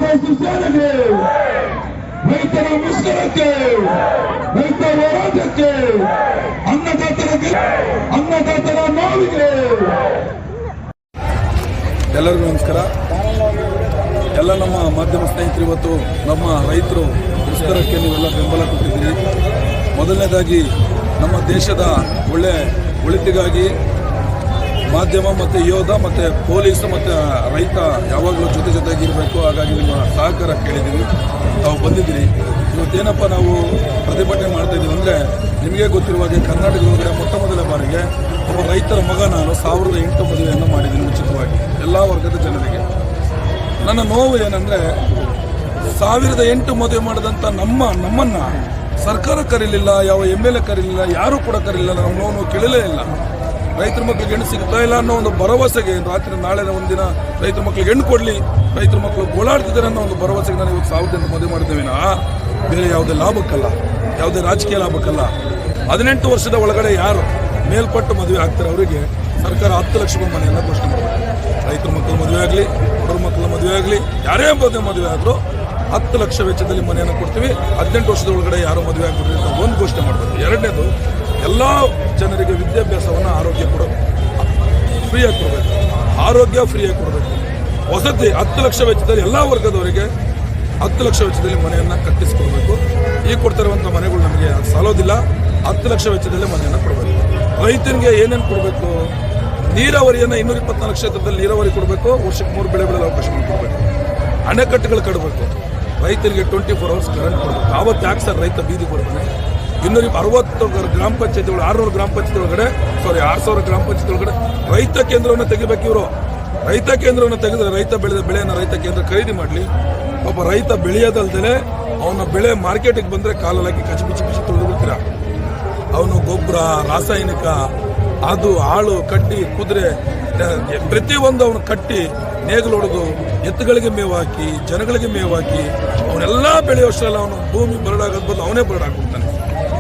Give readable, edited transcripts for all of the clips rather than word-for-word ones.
ಸೇನೆಗೆ, ರೈತರ ಮುಷ್ಕರಕ್ಕೆ, ರೈತ ಹೋರಾಟಕ್ಕೆ, ಅನ್ನದಾತರ ನೋವಿಗೆ. ಎಲ್ಲರಿಗೂ ನಮಸ್ಕಾರ. ಎಲ್ಲ ನಮ್ಮ ಮಾಧ್ಯಮ ಸ್ನೇಹಿತರು, ಇವತ್ತು ನಮ್ಮ ರೈತರು ಮುಷ್ಕರಕ್ಕೆ ನೀವೆಲ್ಲ ಬೆಂಬಲ ಕೊಟ್ಟಿದ್ದೀರಿ. ಮೊದಲನೇದಾಗಿ ನಮ್ಮ ದೇಶದ ಒಳಿತಿಗಾಗಿ ಮಾಧ್ಯಮ ಮತ್ತು ಯೋಧ ಮತ್ತು ಪೊಲೀಸ್ ಮತ್ತು ರೈತ ಯಾವಾಗಲೂ ಜೊತೆಗಿರಬೇಕು. ಹಾಗಾಗಿ ನಿಮ್ಮ ಸಹಕಾರ ಕೇಳಿದ್ದೀವಿ, ತಾವು ಬಂದಿದ್ದೀರಿ. ಇವತ್ತೇನಪ್ಪ ನಾವು ಪ್ರತಿಭಟನೆ ಮಾಡ್ತಾ ಇದ್ದೀವಿ ಅಂದರೆ, ನಿಮಗೆ ಗೊತ್ತಿರುವ ಹಾಗೆ ಕರ್ನಾಟಕದೊಳಗಡೆ ಮೊಟ್ಟ ಮೊದಲ ಬಾರಿಗೆ ಒಬ್ಬ ರೈತರ ಮಗ ನಾನು 1008 ಮದುವೆಯನ್ನು ಮಾಡಿದ್ದೀನಿ ಉಚಿತವಾಗಿ ಎಲ್ಲ ವರ್ಗದ ಜನರಿಗೆ. ನನ್ನ ನೋವು ಏನಂದರೆ, 1008 ಮದುವೆ ಮಾಡಿದಂಥ ನಮ್ಮನ್ನು ಸರ್ಕಾರ ಕರೀಲಿಲ್ಲ, ಯಾವ MLA ಕರೀಲಿಲ್ಲ, ಯಾರೂ ಕೂಡ ಕರೀಲಿಲ್ಲ. ನಮ್ಮ ನೋವು ಕೇಳಲೇ ಇಲ್ಲ. ರೈತರ ಮಕ್ಕಳಿಗೆ ಹೆಣ್ಣು ಸಿಗ್ತಾ ಇಲ್ಲ ಅನ್ನೋ ಒಂದು ಭರವಸೆಗೆ ರಾತ್ರಿ ನಾಳೆ ಒಂದಿನ ರೈತರ ಮಕ್ಕಳಿಗೆ ಹೆಣ್ಣು ಕೊಡಲಿ, ರೈತರ ಮಕ್ಕಳು ಗೋಳಾಡ್ತಿದ್ದಾರೆ ಅನ್ನೋ ಒಂದು ಭರವಸೆಗೆ ನಾನು ಇವತ್ತು 1008 ಮದುವೆ ಮಾಡ್ತೇವಿನ ಬೇರೆ ಯಾವುದೇ ಲಾಭಕ್ಕಲ್ಲ, ಯಾವುದೇ ರಾಜಕೀಯ ಲಾಭಕ್ಕಲ್ಲ. 18 ವರ್ಷದ ಒಳಗಡೆ ಯಾರು ಮೇಲ್ಪಟ್ಟು ಮದುವೆ ಆಗ್ತಾರೆ ಅವರಿಗೆ ಸರ್ಕಾರ 10 ಲಕ್ಷ ರೂಪಾಯಿ ಮನೆಯನ್ನು ಘೋಷಣೆ ಮಾಡಬೇಕು. ರೈತರ ಮಕ್ಕಳ ಮದುವೆ ಆಗಲಿ, ಬಡ ಮಕ್ಕಳ ಮದುವೆ ಆಗಲಿ, ಯಾರೇ ಮದುವೆ ಆದರೂ 10 ಲಕ್ಷ ವೆಚ್ಚದಲ್ಲಿ ಮನೆಯನ್ನು ಕೊಡ್ತೀವಿ. 18 ವರ್ಷದ ಒಳಗಡೆ ಯಾರು ಮದುವೆ ಆಗ್ಬಿಡ್ರಿ ಅಂತ ಒಂದು ಘೋಷಣೆ ಮಾಡಬೇಕು. ಎರಡನೇದು, ಎಲ್ಲ ಜನರಿಗೆ ವಿದ್ಯಾಭ್ಯಾಸವನ್ನು ಆರೋಗ್ಯ ಫ್ರೀಯಾಗಿ ಕೊಡಬೇಕು, ಆರೋಗ್ಯ ಫ್ರೀಯಾಗಿ ಕೊಡಬೇಕು. ವಸತಿ 10 ಲಕ್ಷ ವೆಚ್ಚದಲ್ಲಿ ಎಲ್ಲ ವರ್ಗದವರಿಗೆ 10 ಲಕ್ಷ ವೆಚ್ಚದಲ್ಲಿ ಮನೆಯನ್ನು ಕಟ್ಟಿಸಿಕೊಡ್ಬೇಕು. ಈಗ ಕೊಡ್ತಿರುವಂಥ ಮನೆಗಳು ನಮಗೆ ಸಾಲೋದಿಲ್ಲ. 10 ಲಕ್ಷ ವೆಚ್ಚದಲ್ಲಿ ಮನೆಯನ್ನು ಕೊಡಬೇಕು. ರೈತರಿಗೆ ಏನೇನು ಕೊಡಬೇಕು? ನೀರಾವರಿಯನ್ನು 224 ಕ್ಷೇತ್ರದಲ್ಲಿ ನೀರಾವರಿ ಕೊಡಬೇಕು. ವರ್ಷಕ್ಕೆ 3 ಬೆಳೆ ಬೆಳೆಯಲು ಅವಕಾಶ ಕೊಡಬೇಕು. ಅಣೆಕಟ್ಟುಗಳು ಕಟ್ಟಬೇಕು. ರೈತರಿಗೆ 24 ಅವರ್ಸ್ ಕರೆಂಟ್ ಕೊಡಬೇಕು. ಆವತ್ತು ಯಾಕೆ ಸರ್ ರೈತ ಬೀದಿ ಬರ್ತಾನೆ? 260 ಗ್ರಾಮ ಪಂಚಾಯತಿಗಳು, 600 ಗ್ರಾಮ ಪಂಚಾಯತಿ ಒಳಗಡೆ 6000 ಗ್ರಾಮ ಪಂಚಾಯತಿ ಒಳಗಡೆ ರೈತ ಕೇಂದ್ರವನ್ನು ತೆಗಿಬೇಕು. ಇವರು ರೈತ ಕೇಂದ್ರವನ್ನು ತೆಗೆದ್ರೆ ರೈತ ಬೆಳೆದ ಬೆಳೆಯನ್ನು ರೈತ ಕೇಂದ್ರ ಖರೀದಿ ಮಾಡಲಿ. ಒಬ್ಬ ರೈತ ಬೆಳೆಯೋದಲ್ದೇ ಅವನ ಬೆಳೆ ಮಾರ್ಕೆಟಿಗೆ ಬಂದರೆ ಕಾಲಲ್ಲಿ ಕಚ್ಚಿ ಬಿಚ್ಚಿ ತೊಳೆದು ಬಿಡ್ತೀರ. ಅವನು ಗೊಬ್ಬರ, ರಾಸಾಯನಿಕ, ಅದು ಆಳು, ಕಡ್ಡಿ, ಕುದುರೆ ಪ್ರತಿಯೊಂದು ಅವನು ಕಟ್ಟಿ ನೇಗಲೊಡೆದು ಎತ್ತುಗಳಿಗೆ ಮೇವು ಹಾಕಿ, ಜನಗಳಿಗೆ ಮೇವು ಹಾಕಿ ಅವನೆಲ್ಲ ಬೆಳೆಯೋಷ್ಟಲ್ಲ ಅವನು ಭೂಮಿ ಬರಡಾಗೋದು ಬದಲು ಅವನೇ ಬರಡಾಗ್ಬಿಡ್ತಾನೆ.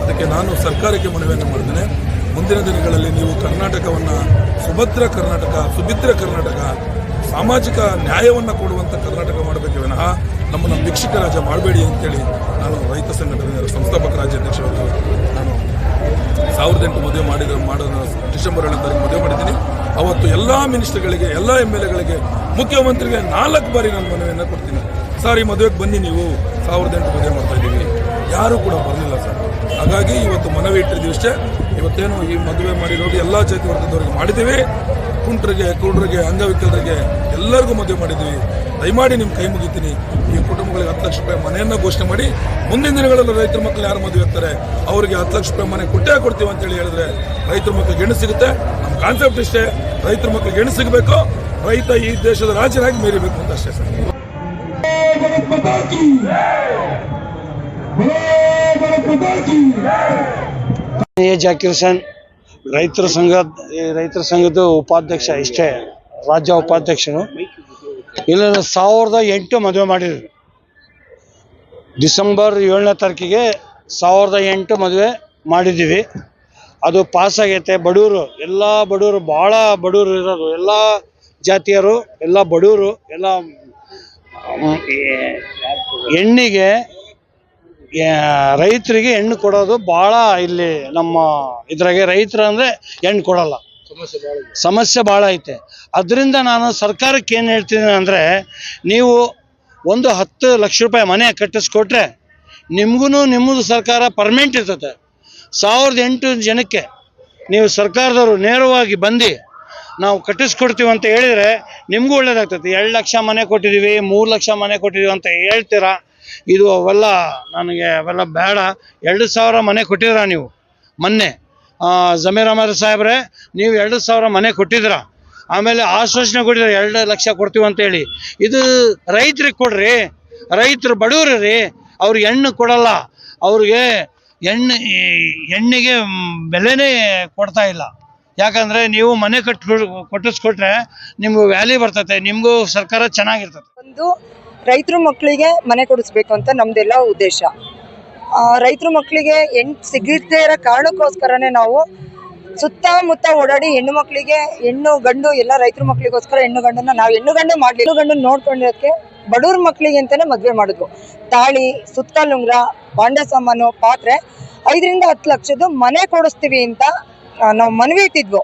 ಅದಕ್ಕೆ ನಾನು ಸರ್ಕಾರಕ್ಕೆ ಮನವಿಯನ್ನು ಮಾಡ್ತೇನೆ, ಮುಂದಿನ ದಿನಗಳಲ್ಲಿ ನೀವು ಕರ್ನಾಟಕವನ್ನು ಸುಭದ್ರ ಕರ್ನಾಟಕ, ಸಾಮಾಜಿಕ ನ್ಯಾಯವನ್ನು ಕೊಡುವಂಥ ಕರ್ನಾಟಕ ಮಾಡಬೇಕೆ ವಿನಃ ನಮ್ಮನ್ನು ಭಿಕ್ಷುಕ ರಾಜ ಮಾಡಬೇಡಿ ಅಂತೇಳಿ ನಾನು ರೈತ ಸಂಘಟನೆಯ ಸಂಸ್ಥಾಪಕ ರಾಜ್ಯಾಧ್ಯಕ್ಷರಾಗಿ ನಾನು 1008 ಮದುವೆ ಮಾಡೋದು ಡಿಸೆಂಬರ್ 7ನೇ ತಾರೀಕು ಮದುವೆ ಮಾಡಿದ್ದೀನಿ. ಅವತ್ತು ಎಲ್ಲ ಮಿನಿಸ್ಟರ್ಗಳಿಗೆ, ಎಲ್ಲ MLAಗಳಿಗೆ, ಮುಖ್ಯಮಂತ್ರಿಗೆ 4 ಬಾರಿ ನಾನು ಮನವಿಯನ್ನು ಕೊಡ್ತೀನಿ. ಸರ್, ಈ ಮದುವೆಗೆ ಬನ್ನಿ, ನೀವು 1008 ಮದುವೆ ಮಾಡ್ತಾ ಇದ್ದೀವಿ. ಯಾರೂ ಕೂಡ ಬರಲಿಲ್ಲ ಸರ್. ಹಾಗಾಗಿ ಇವತ್ತು ಮನವಿ ಇಟ್ಟಿದ್ದೀವಿ ಅಷ್ಟೇ. ಇವತ್ತೇನು ಈ ಮದುವೆ ಮಾಡಿರೋದು ಎಲ್ಲ ಜಾತಿ ವರ್ಗದವರಿಗೆ ಮಾಡಿದ್ದೀವಿ. ಕುಂಡ್ರಿಗೆ, ಅಂಗವಿಕಲರಿಗೆ ಎಲ್ಲರಿಗೂ ಮದುವೆ ಮಾಡಿದ್ದೀವಿ. ದಯಮಾಡಿ ನಿಮ್ಮ ಕೈ ಮುಗಿತೀನಿ, ಈ ಕುಟುಂಬಗಳಿಗೆ 10 ಲಕ್ಷ ರೂಪಾಯಿ ಮನೆಯನ್ನು ಘೋಷಣೆ ಮಾಡಿ, ಮುಂದಿನ ದಿನಗಳಲ್ಲಿ ರೈತರ ಮಕ್ಕಳು ಯಾರು ಮದುವೆ ಆಗ್ತಾರೆ ಅವರಿಗೆ 10 ಲಕ್ಷ ರೂಪಾಯಿ ಮನೆ ಕೊಡ್ತೀವಿ ಅಂತೇಳಿ ಹೇಳಿದ್ರೆ ರೈತರ ಮಕ್ಕಳಿಗೆ ಹೆಣ್ಣು ಸಿಗುತ್ತೆ. ನಮ್ಮ ಕಾನ್ಸೆಪ್ಟ್ ಇಷ್ಟೇ, ರೈತರ ಮಕ್ಕಳಿಗೆ ಹೆಣ್ಣು ಸಿಗಬೇಕು, ರೈತ ಈ ದೇಶದ ರಾಜನಾಗಿ ಮೇರಿಬೇಕು ಅಂತ ಅಷ್ಟೇ ಸರ್. ಜಾಕಿರ್ ಹುಸೇನ್, ರೈತರ ಸಂಘದ ಉಪಾಧ್ಯಕ್ಷ, ಇಷ್ಟೇ ರಾಜ್ಯ ಉಪಾಧ್ಯಕ್ಷರು. ಇಲ್ಲ, 1008 ಮದುವೆ ಮಾಡಿದ್ರು. ಡಿಸೆಂಬರ್ 7ನೇ ತಾರೀಕಿಗೆ 1008 ಮದುವೆ ಮಾಡಿದ್ದೀವಿ. ಅದು ಪಾಸ್ ಆಗೈತೆ. ಬಡವರು, ಎಲ್ಲ ಬಡವರು, ಭಾಳ ಬಡವರು ಇರೋರು, ಎಲ್ಲ ಜಾತಿಯರು, ಎಲ್ಲ ಬಡವರು, ಎಲ್ಲ ಹೆಣ್ಣಿಗೆ, ರೈತರಿಗೆ ಹೆಣ್ಣು ಕೊಡೋದು ಭಾಳ ಇಲ್ಲಿ ನಮ್ಮ ಇದ್ರಾಗೆ. ರೈತರು ಅಂದರೆ ಹೆಣ್ಣು ಕೊಡಲ್ಲ, ಸಮಸ್ಯೆ ಭಾಳ ಐತೆ. ಅದರಿಂದ ನಾನು ಸರ್ಕಾರಕ್ಕೆ ಏನು ಹೇಳ್ತೀನಿ ಅಂದರೆ, ನೀವು ಒಂದು 10 ಲಕ್ಷ ರೂಪಾಯಿ ಮನೆ ಕಟ್ಟಿಸ್ಕೊಟ್ರೆ ನಿಮ್ಮದು ಸರ್ಕಾರ ಪರ್ಮನೆಂಟ್ ಇರ್ತದೆ. 1008 ಜನಕ್ಕೆ ನೀವು ಸರ್ಕಾರದವರು ನೇರವಾಗಿ ಬಂದು ನಾವು ಕಟ್ಟಿಸ್ಕೊಡ್ತೀವಿ ಅಂತ ಹೇಳಿದರೆ ನಿಮಗೂ ಒಳ್ಳೇದಾಗ್ತದೆ. 2 ಲಕ್ಷ ಮನೆ ಕೊಟ್ಟಿದ್ದೀವಿ, 3 ಲಕ್ಷ ಮನೆ ಕೊಟ್ಟಿದ್ದೀವಿ ಅಂತ ಹೇಳ್ತೀರಾ. ಇದು ಅವೆಲ್ಲ ಅವೆಲ್ಲ ಬೇಡ. 2,000 ಮನೆ ಕೊಟ್ಟಿದ್ದೀರಾ ನೀವು ಮೊನ್ನೆ. ಜಮೀರ್ ಅಹಮದ್ ಸಾಹೇಬ್ರೆ, ನೀವು 2,000 ಮನೆ ಕೊಟ್ಟಿದ್ದೀರ. ಆಮೇಲೆ ಆಶ್ವಾಸನೆ ಕೊಟ್ಟಿದ್ದಾರೆ 2 ಲಕ್ಷ ಕೊಡ್ತೀವಿ ಅಂತೇಳಿ. ಇದು ರೈತರಿಗೆ ಕೊಡ್ರಿ. ರೈತರು ಬಡವ್ರಿ ರೀ, ಅವ್ರಿಗೆ ಹೆಣ್ಣು ಕೊಡಲ್ಲ. ಅವ್ರಿಗೆ ಹೆಣ್ಣಿಗೆ ಬೆಲೆನೇ ಕೊಡ್ತಾ ಇಲ್ಲ. ಯಾಕಂದರೆ ನೀವು ಮನೆ ಕೊಟ್ಟಿಸ್ಕೊಟ್ರೆ ನಿಮ್ಗೆ ವ್ಯಾಲ್ಯೂ ಬರ್ತದೆ, ನಿಮಗೂ ಸರ್ಕಾರ ಚೆನ್ನಾಗಿರ್ತದೆ. ಒಂದು ರೈತರ ಮಕ್ಕಳಿಗೆ ಮನೆ ಕೊಡಿಸ್ಬೇಕು ಅಂತ ನಮ್ದೆಲ್ಲ ಉದ್ದೇಶ. ರೈತರ ಮಕ್ಕಳಿಗೆ ಹೆಣ್ಣು ಸಿಗದೇ ಇರೋ ಕಾರಣಕ್ಕೋಸ್ಕರನೇ ನಾವು ಸುತ್ತಮುತ್ತ ಓಡಾಡಿ ಹೆಣ್ಣು ಮಕ್ಕಳಿಗೆ, ಹೆಣ್ಣು ಗಂಡು ಎಲ್ಲ ರೈತರ ಮಕ್ಕಳಿಗೋಸ್ಕರ ಹೆಣ್ಣು ಗಂಡನ್ನ ನಾವು ಹೆಣ್ಣು ಗಂಡು ಮಾಡಲಿ, ಹೆಣ್ಣು ಗಂಡನ್ನ ನೋಡ್ಕೊಳ್ಳೋಕ್ಕೆ ಬಡವ್ರ ಮಕ್ಕಳಿಗೆ ಅಂತಾನೆ ಮದುವೆ ಮಾಡಿದ್ವು. ತಾಳಿ, ಸುತ್ತಲುಂಗ್ರ, ಭಾಂಡೆ ಸಾಮಾನು, ಪಾತ್ರೆ 5ರಿಂದ 10 ಲಕ್ಷದ್ದು ಮನೆ ಕೊಡಿಸ್ತೀವಿ ಅಂತ ನಾವು ಮನವಿ ಇಟ್ಟಿದ್ವು.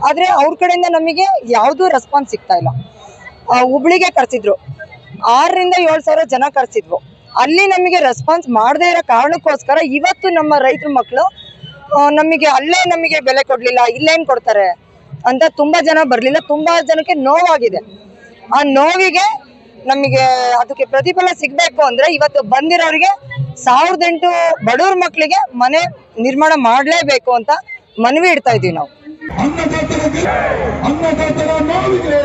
ಆದರೆ ಅವ್ರ ಕಡೆಯಿಂದ ನಮಗೆ ಯಾವುದೂ ರೆಸ್ಪಾನ್ಸ್ ಸಿಗ್ತಾ ಇಲ್ಲ. ಹುಬ್ಳಿಗೆ ಕರೆಸಿದ್ರು, 6ರಿಂದ 7 ಸಾವಿರ ಜನ ಕರೆಸಿದ್ವು. ಅಲ್ಲಿ ನಮಗೆ ರೆಸ್ಪಾನ್ಸ್ ಮಾಡದೇ ಇರೋ ಕಾರಣಕ್ಕೋಸ್ಕರ ಇವತ್ತು ನಮ್ಮ ರೈತರ ಮಕ್ಕಳು ನಮಗೆ ಅಲ್ಲೇ ನಮಗೆ ಬೆಲೆ ಕೊಡಲಿಲ್ಲ, ಇಲ್ಲೇನು ಕೊಡ್ತಾರೆ ಅಂತ ತುಂಬ ಜನ ಬರಲಿಲ್ಲ. ತುಂಬ ಜನಕ್ಕೆ ನೋವಾಗಿದೆ. ಆ ನೋವಿಗೆ ನಮಗೆ ಅದಕ್ಕೆ ಪ್ರತಿಫಲ ಸಿಗಬೇಕು ಅಂದರೆ ಇವತ್ತು ಬಂದಿರೋರಿಗೆ 1008 ಬಡವ್ರ ಮಕ್ಕಳಿಗೆ ಮನೆ ನಿರ್ಮಾಣ ಮಾಡಲೇಬೇಕು ಅಂತ ಮನವಿ ಇಡ್ತಾ ಇದ್ದೀವಿ ನಾವು. ಅನ್ನದಾತರ ನೋವಿಗೆ